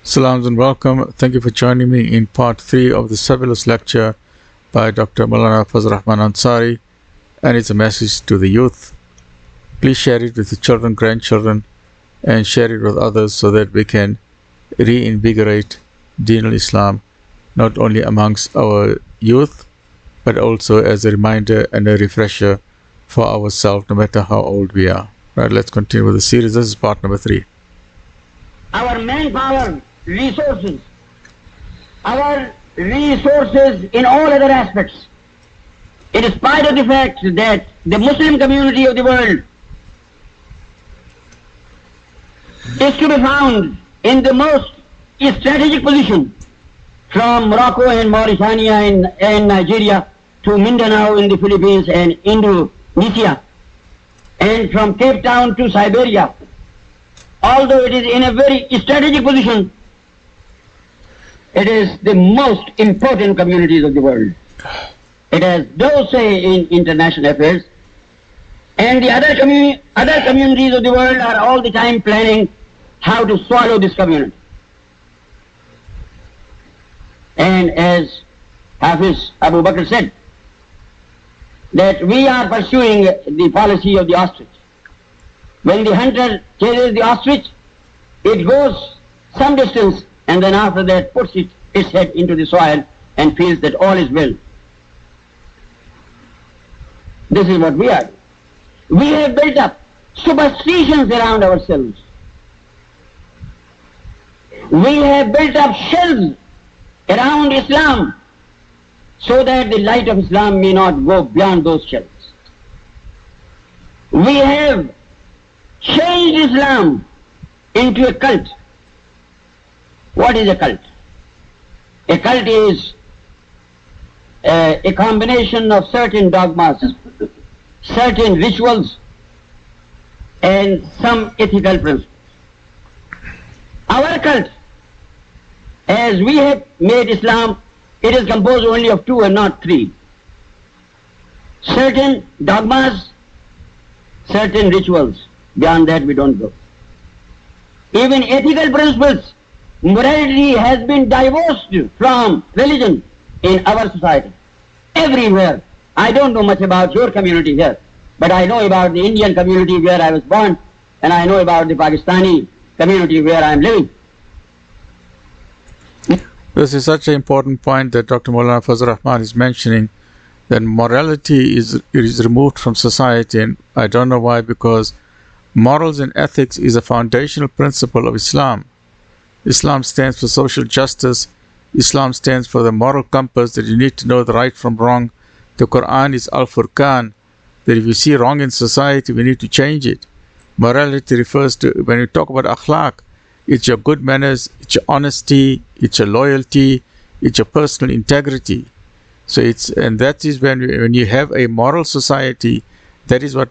Salams and welcome. Thank you for joining me in part 3 of the fabulous lecture by Dr. Maulana Fazl Rahman Ansari, and it's a message to the youth. Please share it with your children, grandchildren, and share it with others so that we can reinvigorate Deen al-Islam not only amongst our youth but also as a reminder and a refresher for ourselves no matter how old we are. Right, let's continue with the series. This is part number 3. Our manpower, resources, our resources in all other aspects, in spite of the fact that the Muslim community of the world is to be found in the most strategic position, from Morocco and Mauritania and Nigeria to Mindanao in the Philippines and Indonesia, and from Cape Town to Siberia. Although it is in a very strategic position, it is the most important communities of the world. It has no say in international affairs, and the other communities of the world are all the time planning how to swallow this community. And as Hafiz Abu Bakr said, that we are pursuing the policy of the ostrich. When the hunter chases the ostrich, it goes some distance and then after that puts its head into the soil and feels that all is well. This is what we are. We have built up superstitions around ourselves. We have built up shells around Islam so that the light of Islam may not go beyond those shells. We have changed Islam into a cult. What is a cult? A cult is a combination of certain dogmas, certain rituals, and some ethical principles. Our cult, as we have made Islam, it is composed only of 2 and not 3. Certain dogmas, certain rituals. Beyond that we don't go. Even ethical principles, morality has been divorced from religion in our society. Everywhere. I don't know much about your community here, but I know about the Indian community where I was born, and I know about the Pakistani community where I am living. This is such an important point that Dr. Maulana Fazl Rahman is mentioning, that morality is removed from society, and I don't know why, because morals and ethics is a foundational principle of Islam. Islam stands for social justice. Islam stands for the moral compass that you need to know the right from wrong. The Quran is Al-Furqan, that if you see wrong in society, we need to change it. Morality refers to, when you talk about akhlaq, it's your good manners, it's your honesty, it's your loyalty, it's your personal integrity. So and that is when you have a moral society, that is what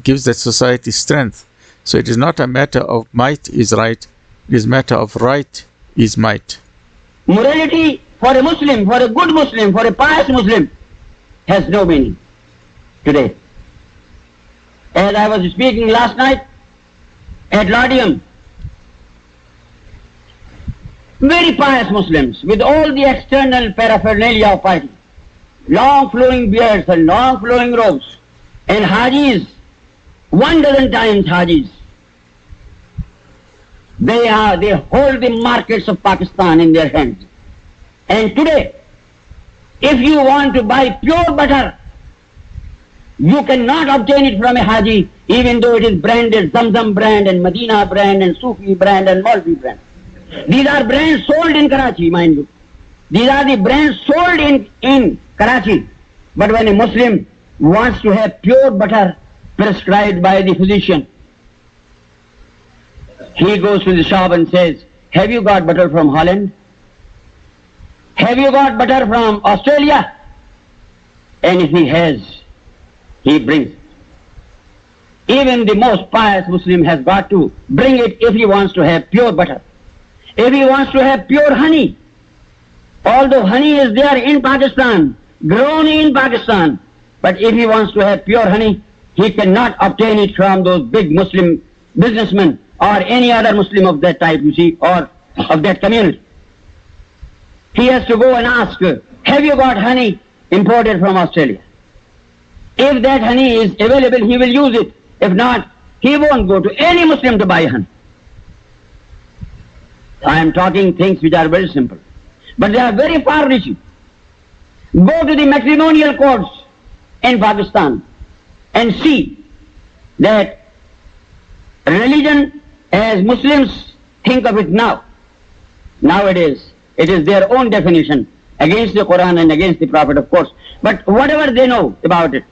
gives that society strength. So it is not a matter of might is right, it is a matter of right is might. Morality for a Muslim, for a good Muslim, for a pious Muslim, has no meaning today. As I was speaking last night at Laudium, very pious Muslims with all the external paraphernalia of piety, long flowing beards and long flowing robes, and Hajis, 12 times Hajis. They hold the markets of Pakistan in their hands. And today, if you want to buy pure butter, you cannot obtain it from a Haji, even though it is branded Zamzam brand and Medina brand and Sufi brand and Malvi brand. These are brands sold in Karachi, mind you. These are the brands sold in Karachi. But when a Muslim wants to have pure butter prescribed by the physician, he goes to the shop and says, have you got butter from Holland? Have you got butter from Australia? And if he has, he brings it. Even the most pious Muslim has got to bring it if he wants to have pure butter. If he wants to have pure honey, although honey is there in Pakistan, grown in Pakistan, but if he wants to have pure honey, he cannot obtain it from those big Muslim businessmen or any other Muslim of that type, you see, or of that community. He has to go and ask, have you got honey imported from Australia? If that honey is available, he will use it. If not, he won't go to any Muslim to buy honey. I am talking things which are very simple, but they are very far-reaching. Go to the matrimonial courts in Pakistan and see that religion as Muslims think of it nowadays, it is their own definition against the Quran and against the Prophet, of course. But whatever they know about it,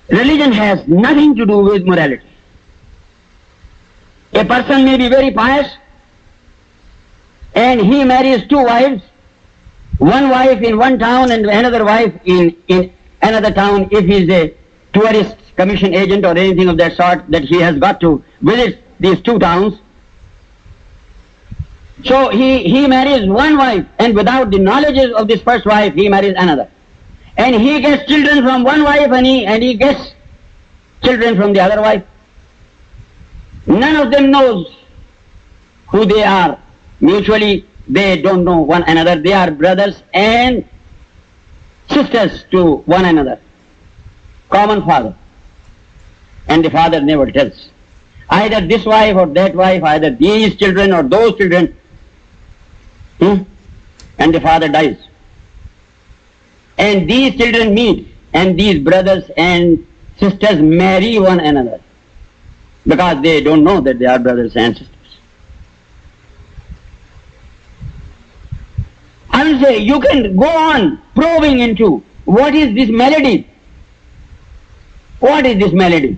religion has nothing to do with morality. A person may be very pious and he marries two wives, one wife in one town and another wife in another town, if he is a tourist commission agent or anything of that sort, that he has got to visit these two towns. So he marries one wife, and without the knowledge of this first wife, he marries another. And he gets children from one wife and he gets children from the other wife. None of them knows who they are. Mutually, they don't know one another. They are brothers and sisters to one another. Common father. And the father never tells. Either this wife or that wife, either these children or those children. And the father dies. And these children meet, and these brothers and sisters marry one another, because they don't know that they are brothers and sisters. I will say, you can go on probing into what is this melody. What is this melody?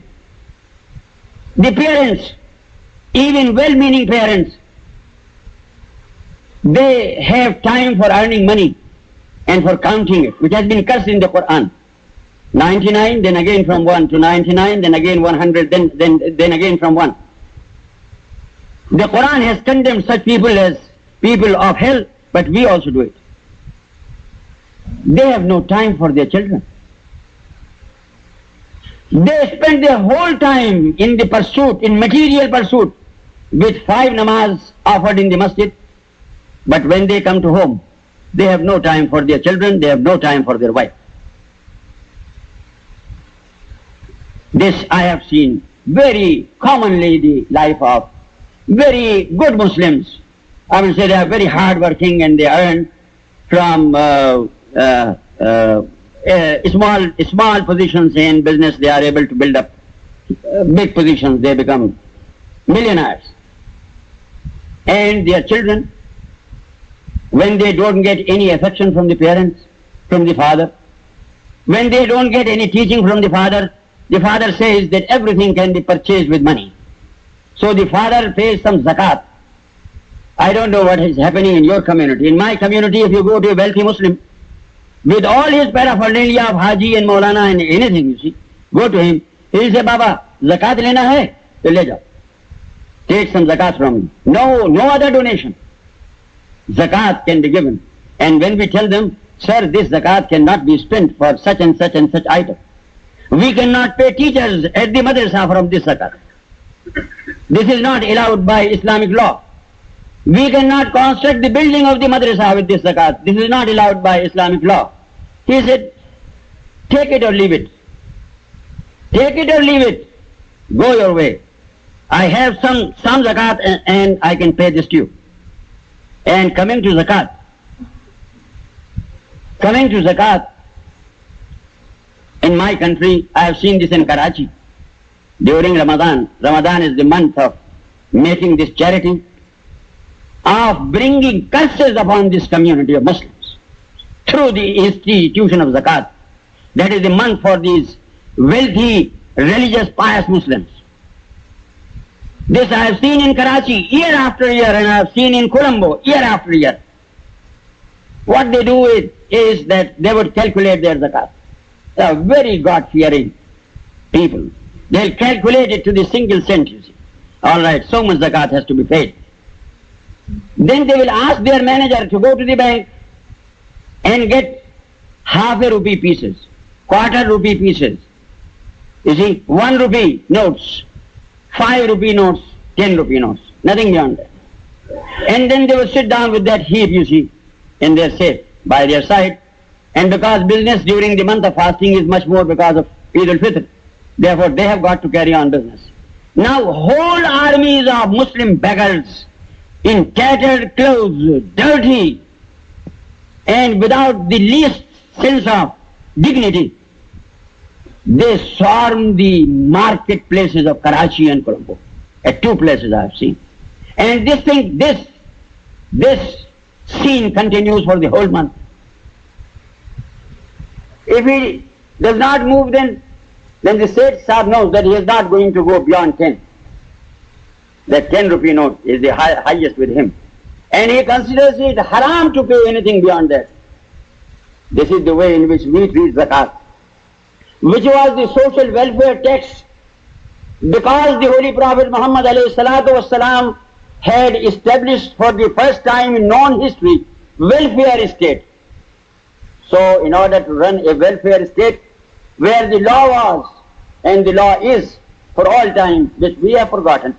The parents, even well-meaning parents, they have time for earning money and for counting it, which has been cursed in the Quran. 99, then again from 1 to 99, then again 100, then again from 1. The Quran has condemned such people as people of hell, but we also do it. They have no time for their children. They spend their whole time in the pursuit, in material pursuit, with 5 namaz offered in the masjid, but when they come to home, they have no time for their children, they have no time for their wife. This I have seen very commonly the life of very good Muslims. I will say they are very hard working and they earn from small positions in business. They are able to build up big positions. They become millionaires. And their children, when they don't get any affection from the parents, from the father, when they don't get any teaching from the father says that everything can be purchased with money. So the father pays some zakat. I don't know what is happening in your community. In my community, if you go to a wealthy Muslim, with all his paraphernalia of Haji and Maulana and anything, you see, go to him, he will say, Baba, zakat lena hai? To le jao. Take some zakat from me. No other donation. Zakat can be given. And when we tell them, sir, this zakat cannot be spent for such and such and such item. We cannot pay teachers at the madrasa from this zakat. This is not allowed by Islamic law. We cannot construct the building of the madrasa with this zakat. This is not allowed by Islamic law. He said, take it or leave it. Take it or leave it. Go your way. I have some zakat and I can pay this to you. And coming to zakat, in my country, I have seen this in Karachi. During Ramadan is the month of making this charity, of bringing curses upon this community of Muslims through the institution of zakat. That is the month for these wealthy, religious, pious Muslims. This I have seen in Karachi year after year, and I have seen in Colombo year after year. What they do is that they would calculate their zakat. They are very God-fearing people. They'll calculate it to the single cent, you see. All right, so much zakat has to be paid. Then they will ask their manager to go to the bank and get half a rupee pieces, quarter rupee pieces. You see, 1 rupee notes, 5 rupee notes, 10 rupee notes, nothing beyond that. And then they will sit down with that heap, you see, in their safe, by their side. And because business during the month of fasting is much more because of Eid al-Fitr, therefore they have got to carry on business. Now whole armies of Muslim beggars in tattered clothes, dirty, and without the least sense of dignity, they swarm the marketplaces of Karachi and Colombo. At two places I have seen. And this scene continues for the whole month. If he does not move, then the Seth Sahib knows that he is not going to go beyond 10. That 10 rupee note is the highest with him. And he considers it haram to pay anything beyond that. This is the way in which we treat zakat, which was the social welfare tax, because the Holy Prophet Muhammad ﷺ had established for the first time in known history welfare state. So in order to run a welfare state where the law was and the law is for all time, which we have forgotten,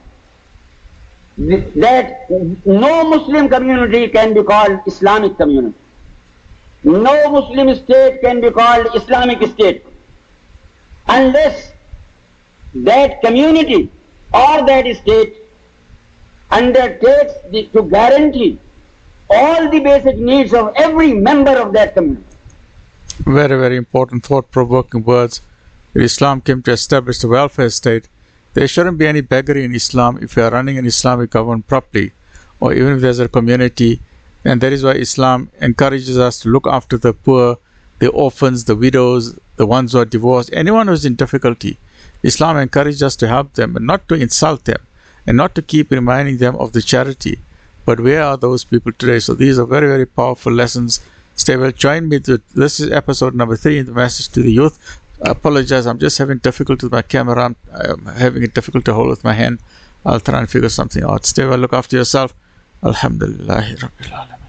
that no Muslim community can be called Islamic community. No Muslim state can be called Islamic state unless that community or that state undertakes to guarantee all the basic needs of every member of that community. Very, very important, thought-provoking words. If Islam came to establish the welfare state, there shouldn't be any beggary in Islam if you are running an Islamic government properly, or even if there's a community. And that is why Islam encourages us to look after the poor, the orphans, the widows, the ones who are divorced, anyone who's in difficulty. Islam encourages us to help them and not to insult them and not to keep reminding them of the charity. But where are those people today? So these are very, very powerful lessons. Stay well. Join me. This is episode number 3 in the message to the youth. I apologize. I'm just having difficulty with my camera. I'm having a difficult to hold with my hand. I'll try and figure something out. Stay well. Look after yourself. Alhamdulillah Rabbil Alamin.